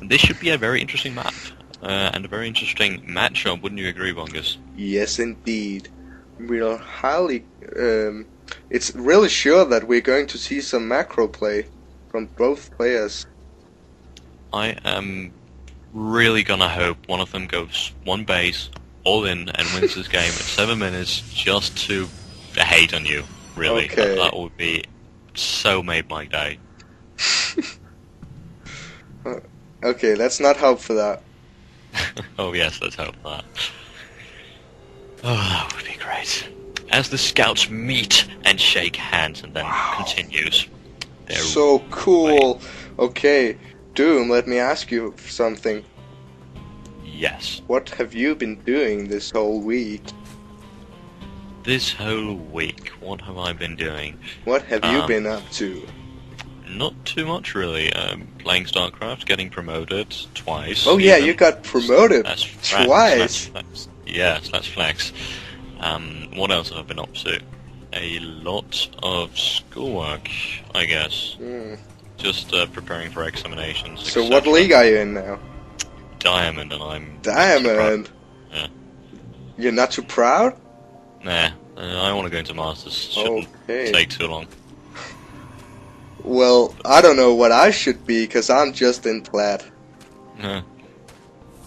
this should be a very interesting map. And a very interesting matchup, wouldn't you agree, Bungus? Yes, indeed. We are highly... it's really sure that we're going to see some macro play from both players. I am really gonna hope one of them goes one base, all in, and wins this game in 7 minutes just to hate on you, really. Okay. That would be so made my day. Okay, let's not hope for that. Oh yes, let's hope that. Oh, that would be great. As the scouts meet and shake hands and then continues. So cool. Okay, Doom, let me ask you something. Yes. What have you been doing this whole week? This whole week, what have I been doing? What have you been up to? Not too much, really. Playing StarCraft, getting promoted twice. Oh yeah, you got promoted twice. Yes, that's flex. What else have I been up to? A lot of schoolwork, I guess. Just preparing for examinations. So what league are you in now? Diamond, and I'm... Diamond? Yeah. You're not too proud? Nah, I want to go into Masters. Shouldn't take too long. Well, I don't know what I should be, because I'm just in Plat. Yeah.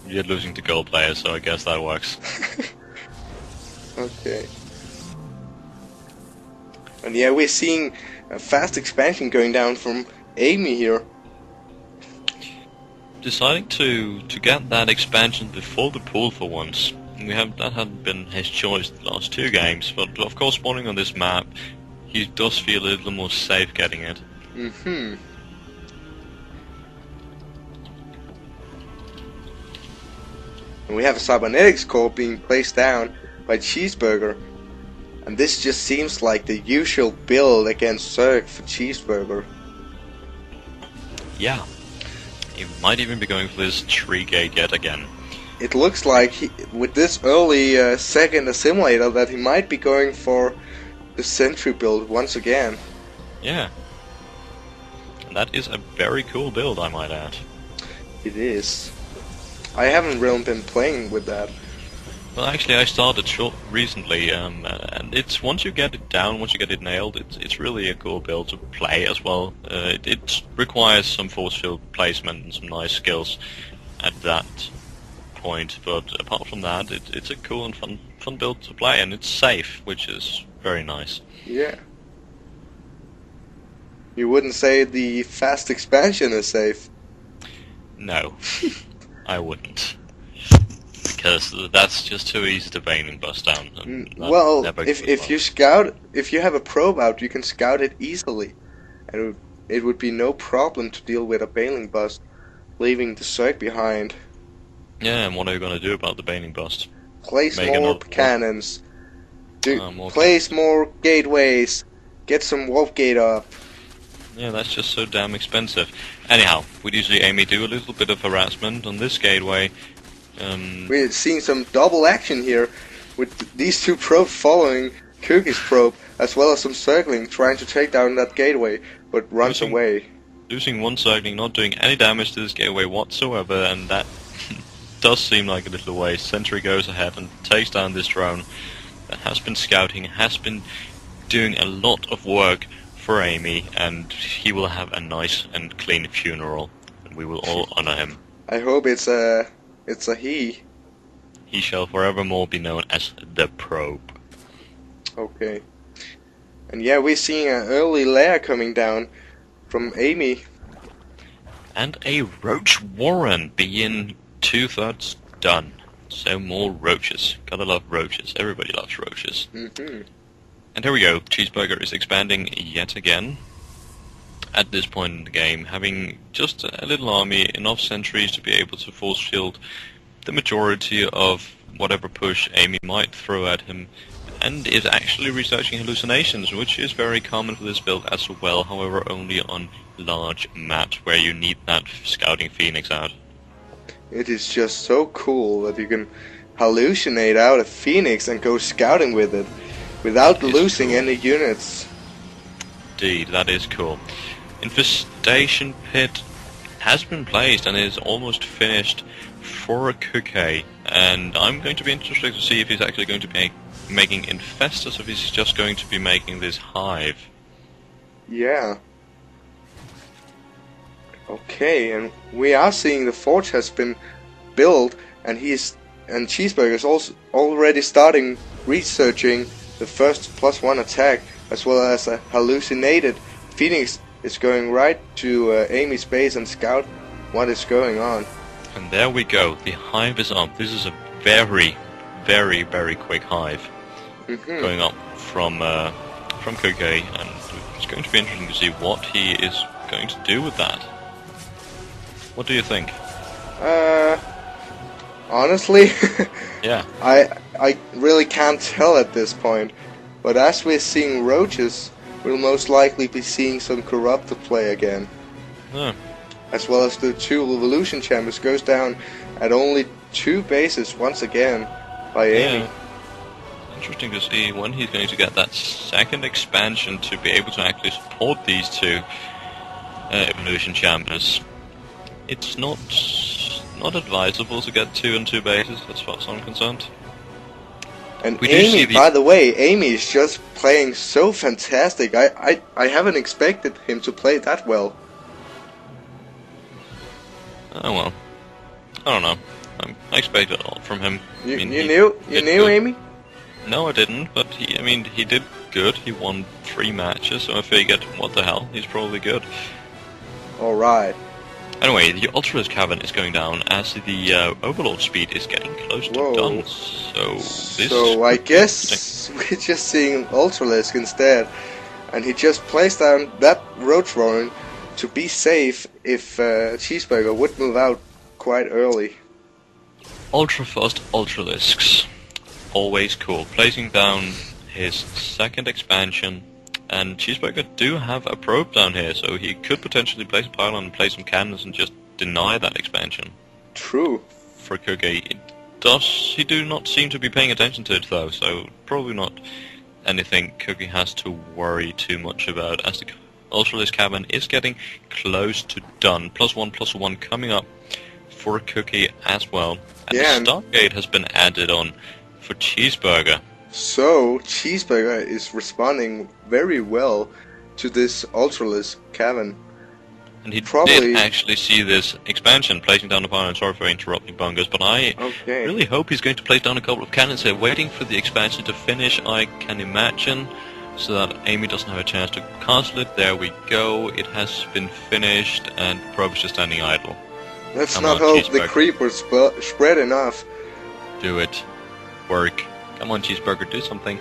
You're losing to gold players, so I guess that works. Okay. And yeah, we're seeing a fast expansion going down from Amy here. Deciding to get that expansion before the pool for once. That hadn't been his choice the last 2 games, but of course spawning on this map, he does feel a little more safe getting it. And we have a cybernetics core being placed down by Chzbrgr. And this just seems like the usual build against Zerg for Chzbrgr. Yeah. He might even be going for this tree gate yet again. It looks like, with this early second assimilator, that he might be going for the sentry build once again. Yeah. And that is a very cool build, I might add. It is. I haven't really been playing with that. Well, actually, I started recently, and it's once you get it down, once you get it nailed, it's really a cool build to play as well. It requires some force field placement and some nice skills at that point, but apart from that, it's a cool and fun build to play, and it's safe, which is very nice. Yeah. You wouldn't say the fast expansion is safe? No, I wouldn't. Because that's just too easy to bane and bust down. And well, if you have a probe out, you can scout it easily, and it would be no problem to deal with a baneling bust, leaving the Zerg behind. Yeah, and what are you going to do about the baneling bust? Place more cannons. Place more gateways. Get some warp gate up. Yeah, that's just so damn expensive. Anyhow, we'd usually Amy do a little bit of harassment on this gateway. We're seeing some double action here, with these 2 probes following Cookie's probe, as well as some circling trying to take down that gateway, but runs away. Losing 1 circling, not doing any damage to this gateway whatsoever, and that does seem like a little waste. Sentry goes ahead and takes down this drone that has been scouting, has been doing a lot of work for Amy, and he will have a nice and clean funeral, and we will all honor him. I hope it's a he. He shall forevermore be known as the Probe. Okay. And yeah, we're seeing an early layer coming down from Amy. And a Roach Warren being 2/3 done. So more roaches. Gotta love roaches. Everybody loves roaches. And here we go. Chzbrgr is expanding yet again. At this point in the game, having just a little army, enough sentries to be able to force field the majority of whatever push Amy might throw at him, and is actually researching hallucinations, which is very common for this build as well, however only on large maps where you need that scouting phoenix out. It is just so cool that you can hallucinate out a phoenix and go scouting with it without losing any units. Indeed, that is cool. Infestation Pit, has been placed and is almost finished for Cookie, and I'm going to be interested to see if he's actually going to be making Infestus, or if he's just going to be making this hive. Yeah. Okay, and we are seeing the forge has been built, and Chzbrgr is also already starting researching the first +1 attack, as well as a hallucinated Phoenix is going right to Amy's base and scout what is going on. And there we go, the hive is up. This is a very, very, very quick hive going up from Cookie, and it's going to be interesting to see what he is going to do with that. What do you think? Honestly, yeah, I really can't tell at this point. But as we're seeing roaches, we'll most likely be seeing some corrupted play again. Yeah. As well as the 2 evolution chambers goes down at only 2 bases once again by Amy. Interesting to see when he's going to get that second expansion to be able to actually support these 2 evolution chambers. It's not advisable to get 2 and 2 bases, as far as I'm concerned. And Amy, by the way, Amy is just playing so fantastic. I haven't expected him to play that well. Oh well, I don't know. I expected a lot from him. You knew Amy? No, I didn't. But he did good. He won 3 matches, so I figured, what the hell, he's probably good. All right. Anyway, the Ultralisk Cavern is going down as the Overlord speed is getting close to done. So I guess we're just seeing Ultralisk instead, and he just placed down that Roach Warren to be safe if Chzbrgr would move out quite early. Ultra fast Ultralisks, always cool. Placing down his second expansion. And Chzbrgr do have a probe down here, so he could potentially place a pylon and place some cannons and just deny that expansion. True. For Cookie. He do not seem to be paying attention to it though, so probably not anything Cookie has to worry too much about, as the Ultralisk Cavern is getting close to done. +1/+1 coming up for Cookie as well. And the Stargate has been added on for Chzbrgr. So, Chzbrgr is responding very well to this Ultralisk Cavern. And he did actually see this expansion, placing down the pylon. Sorry for interrupting, Bungus, but I really hope he's going to place down a couple of cannons here, waiting for the expansion to finish, I can imagine, so that Amy doesn't have a chance to cancel it. There we go, it has been finished, and the probe is just standing idle. Let's not hope the creep will spread enough. Do it. Work. Come on, Chzbrgr, do something.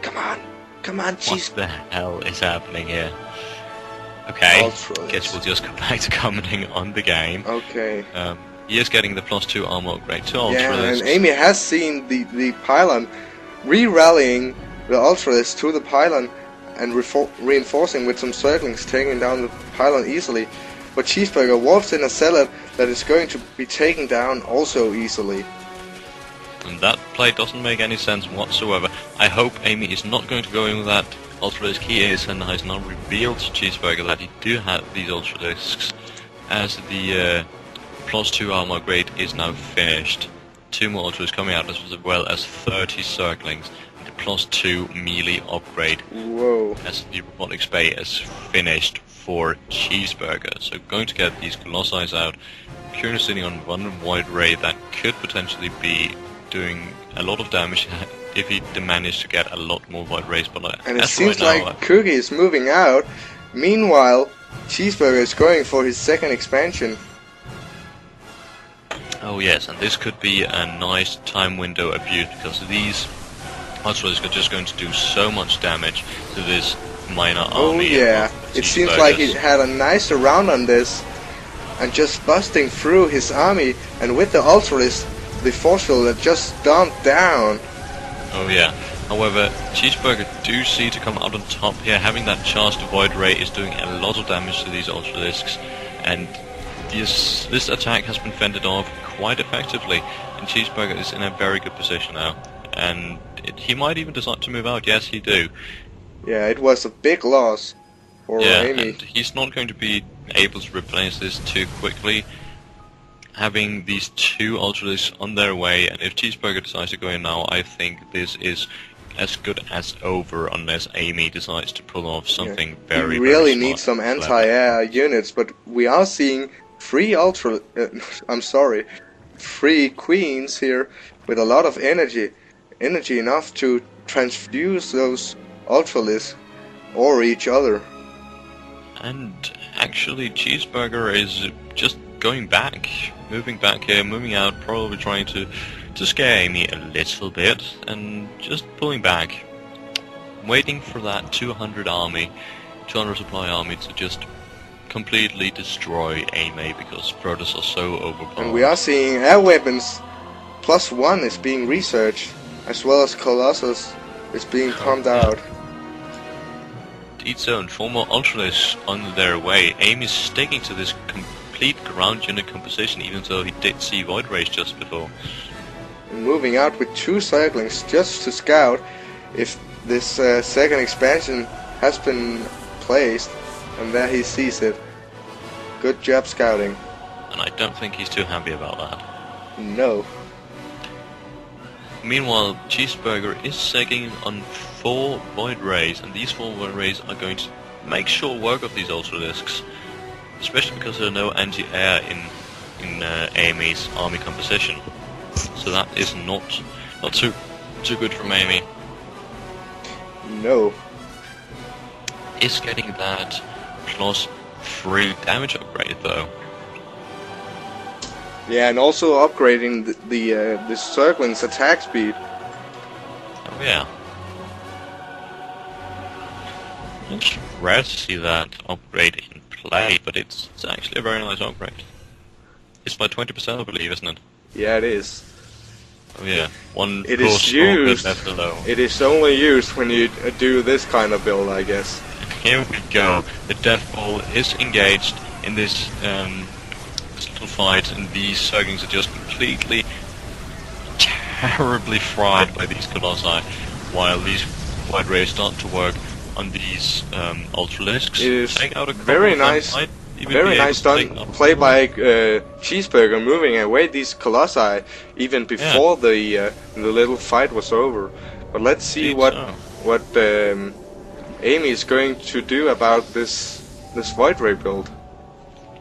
Come on, What the hell is happening here? Okay, guess we'll just go back to commenting on the game. Okay. He is getting the +2 armor upgrade to Ultralisk. Yeah, and Amy has seen the pylon re-rallying the Ultralisk to the pylon and reinforcing with some circlings, taking down the pylon easily. But Chzbrgr warps in a cellar that is going to be taken down also easily. And that play doesn't make any sense whatsoever. I hope Amy is not going to go in with that Ultralisk. He is, and has now revealed to Chzbrgr that he do have these Ultralisks, as the +2 armor upgrade is now finished. 2 more Ultralisks coming out, as well as 30 circlings. The +2 melee upgrade. Whoa. As the robotics bay is finished for Chzbrgr. So going to get these Colossi out. Currently sitting on 1 Void Ray that could potentially be doing a lot of damage if he managed to get a lot more Void Rays, but and it seems like Cookie is moving out. Meanwhile, Chzbrgr is going for his second expansion. Oh yes, and this could be a nice time window abuse, because these Ultralisks are just going to do so much damage to this minor army. Oh yeah, it seems like he had a nice round on this, and just busting through his army, and with the Ultralisk, the force field that just stomped down. Oh yeah. However, Chzbrgr do see to come out on top here. Having that charged Void Ray is doing a lot of damage to these Ultralisks, and this attack has been fended off quite effectively, and Chzbrgr is in a very good position now. And he might even decide to move out. Yes, he do. Yeah, it was a big loss. for yeah, Amy. And he's not going to be able to replace this too quickly. Having these two Ultralisks on their way, and if Chzbrgr decides to go in now, I think this is as good as over unless Amy decides to pull off something very, he really very smart, needs some anti-air units, but we are seeing three three queens here with a lot of energy enough to transfuse those Ultralisks or each other. And actually, Chzbrgr is just going back, moving back here, moving out, probably trying to scare Amy a little bit, and just pulling back, waiting for that 200 supply army to just completely destroy Amy, because Protoss are so overpowered. And we are seeing air weapons +1 is being researched, as well as Colossus is being pumped out. Indeed so, and 4 more Ultralisks on their way. Amy is sticking to this complete ground unit composition, even though he did see Void Rays just before. And moving out with 2 Zerglings just to scout if this second expansion has been placed, and there he sees it. Good job scouting. And I don't think he's too happy about that. No. Meanwhile, Chzbrgr is segging on 4 Void Rays, and these 4 Void Rays are going to make short work of these Ultralisks, especially because there are no anti-air in Amy's army composition. So that is not too good from Amy. No. Is getting that +3 damage upgrade though. Yeah, and also upgrading the Zergling's attack speed. Oh yeah. It's rare to see that upgrade in play, but it's actually a very nice upgrade. It's by 20%, I believe, isn't it? Yeah, it is. Oh yeah, one it is used. left alone. It is only used when you do this kind of build, I guess. Here we go. The Death Ball is engaged in this little fight, and these Zerglings are just completely, terribly fried by these Colossi, while these Void Rays start to work on these Ultralisks. It is take out a very nice. Very nice done play by Chzbrgr, moving away these Colossi even before the little fight was over. But let's see what Amy is going to do about this Void Ray build.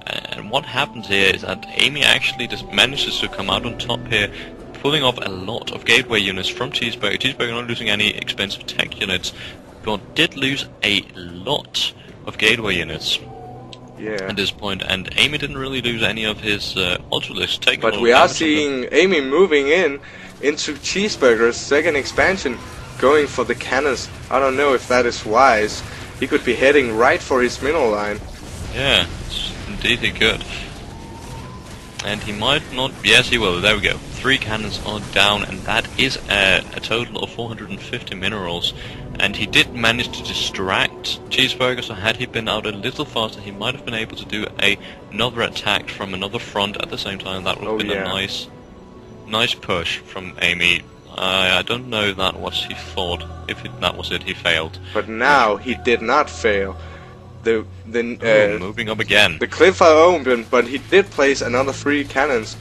And what happens here is that Amy actually just manages to come out on top here, pulling off a lot of gateway units from Chzbrgr. Chzbrgr not losing any expensive tech units, but did lose a lot of gateway units. Yeah. At this point, and Amy didn't really lose any of his Ultralisks taking. But we are seeing Amy moving into Chzbrgr's second expansion, going for the cannons. I don't know if that is wise. He could be heading right for his middle line. Yeah, indeed he could. And he might not. Yes, he will. There we go. 3 cannons are down, and that is a total of 450 minerals. And he did manage to distract Chzbrgr, so had he been out a little faster, he might have been able to do another attack from another front at the same time. That would have been a nice push from Amy. I don't know if that was he thought. If that was it, he failed. But now he did not fail. Moving up again. The cliff are open, but he did place another 3 cannons,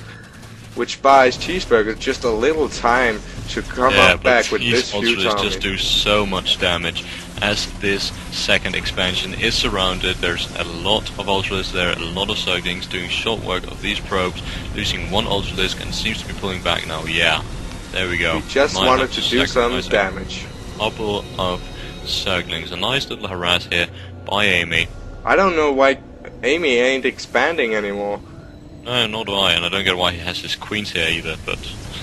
which buys Chzbrgr just a little time to come up back with this huge army. Just do so much damage as this second expansion is surrounded. There's a lot of Ultralisks there, a lot of Zerglings doing short work of these probes, losing 1 Ultralisk and seems to be pulling back now. Yeah, there we go. He just wanted to do some damage. A couple of Zerglings, a nice little harass here by Amy. I don't know why Amy ain't expanding anymore. No, nor do I, and I don't get why he has his queens here either, but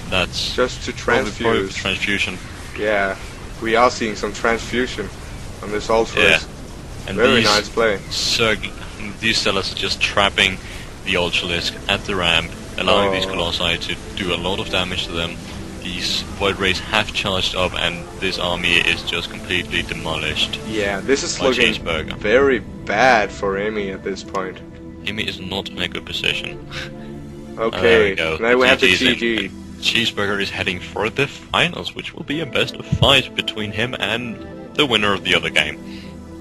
that's just to transfuse. Transfusion. Yeah, we are seeing some transfusion on this Ultralisk. Yeah. And very nice play. These sellers are just trapping the Ultralisk at the ramp, allowing these Colossi to do a lot of damage to them. These Void Rays have charged up, and this army is just completely demolished. Yeah, this is looking very bad for Amy at this point. Amy is not in a good position. Okay, now we have the GG. Chzbrgr is heading for the finals, which will be a best of 5 between him and the winner of the other game.